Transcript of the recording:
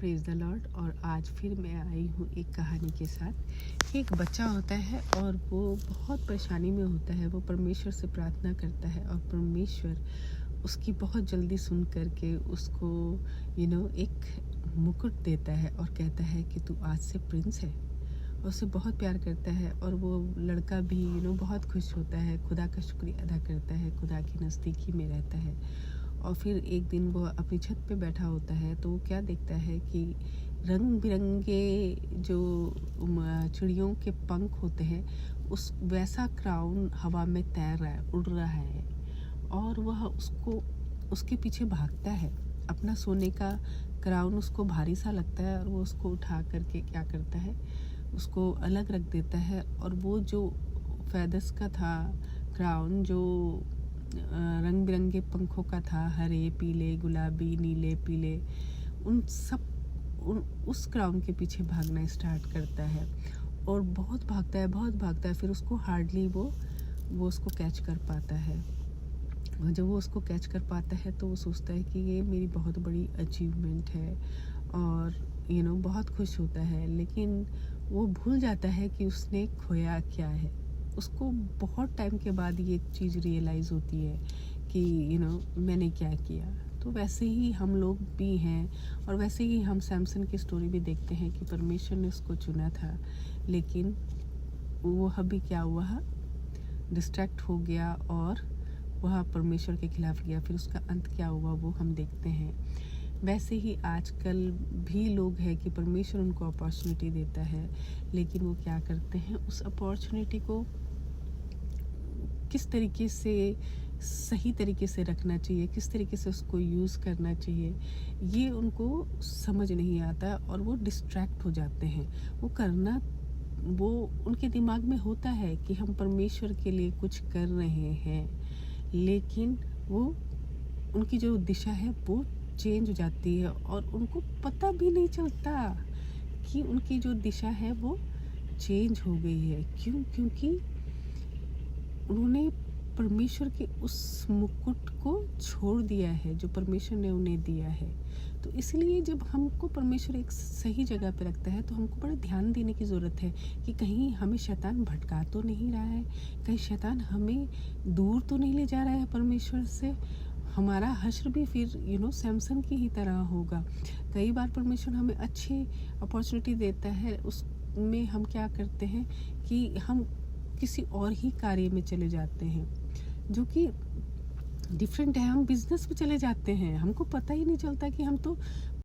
Praise the Lord. और आज फिर मैं आई हूँ एक कहानी के साथ। एक बच्चा होता है और वो बहुत परेशानी में होता है। वो परमेश्वर से प्रार्थना करता है और परमेश्वर उसकी बहुत जल्दी सुन करके उसको एक मुकुट देता है और कहता है कि तू आज से प्रिंस है। और उसे बहुत प्यार करता है और वो लड़का भी बहुत खुश होता है, खुदा का शुक्रिया अदा करता है, खुदा की नज़दीकी में रहता है। और फिर एक दिन वो अपनी छत पे बैठा होता है तो वो क्या देखता है कि रंग बिरंगे जो चिड़ियों के पंख होते हैं उस वैसा क्राउन हवा में तैर रहा है, उड़ रहा है। और वह उसके पीछे भागता है। अपना सोने का क्राउन उसको भारी सा लगता है और वो उसको उठा करके क्या करता है, उसको अलग रख देता है। और वो जो फेदर्स का था क्राउन, जो रंग बिरंगे पंखों का था, हरे, पीले, गुलाबी, नीले, पीले, उस क्राउन के पीछे भागना स्टार्ट करता है। और बहुत भागता है। फिर उसको हार्डली वो उसको कैच कर पाता है। और जब वो उसको कैच कर पाता है तो वो सोचता है कि ये मेरी बहुत बड़ी अचीवमेंट है और बहुत खुश होता है। लेकिन वो भूल जाता है कि उसने खोया क्या है। उसको बहुत टाइम के बाद ये चीज़ रियलाइज़ होती है कि मैंने क्या किया। तो वैसे ही हम लोग भी हैं और वैसे ही हम सैमसन की स्टोरी भी देखते हैं कि परमेश्वर ने उसको चुना था, लेकिन वो अभी क्या हुआ, डिस्ट्रैक्ट हो गया और वह परमेश्वर के खिलाफ गया। फिर उसका अंत क्या हुआ वो हम देखते हैं। वैसे ही आजकल भी लोग हैं कि परमेश्वर उनको अपॉर्चुनिटी देता है, लेकिन वो क्या करते हैं, उस अपॉर्चुनिटी को किस तरीके से सही तरीके से रखना चाहिए, किस तरीके से उसको यूज़ करना चाहिए, ये उनको समझ नहीं आता और वो डिस्ट्रैक्ट हो जाते हैं। वो उनके दिमाग में होता है कि हम परमेश्वर के लिए कुछ कर रहे हैं, लेकिन वो उनकी जो दिशा है वो चेंज हो जाती है और उनको पता भी नहीं चलता कि उनकी जो दिशा है वो चेंज हो गई है। क्योंकि उन्होंने परमेश्वर के उस मुकुट को छोड़ दिया है जो परमेश्वर ने उन्हें दिया है। तो इसलिए जब हमको परमेश्वर एक सही जगह पे रखता है तो हमको बड़ा ध्यान देने की ज़रूरत है कि कहीं हमें शैतान भटका तो नहीं रहा है, कहीं शैतान हमें दूर तो नहीं ले जा रहा है परमेश्वर से। हमारा हश्र भी फिर सैमसन की ही तरह होगा। कई बार परमेश्वर हमें अच्छी अपॉर्चुनिटी देता है, उसमें हम क्या करते हैं कि हम किसी और ही कार्य में चले जाते हैं जो कि डिफरेंट है। हम बिजनेस में चले जाते हैं, हमको पता ही नहीं चलता कि हम तो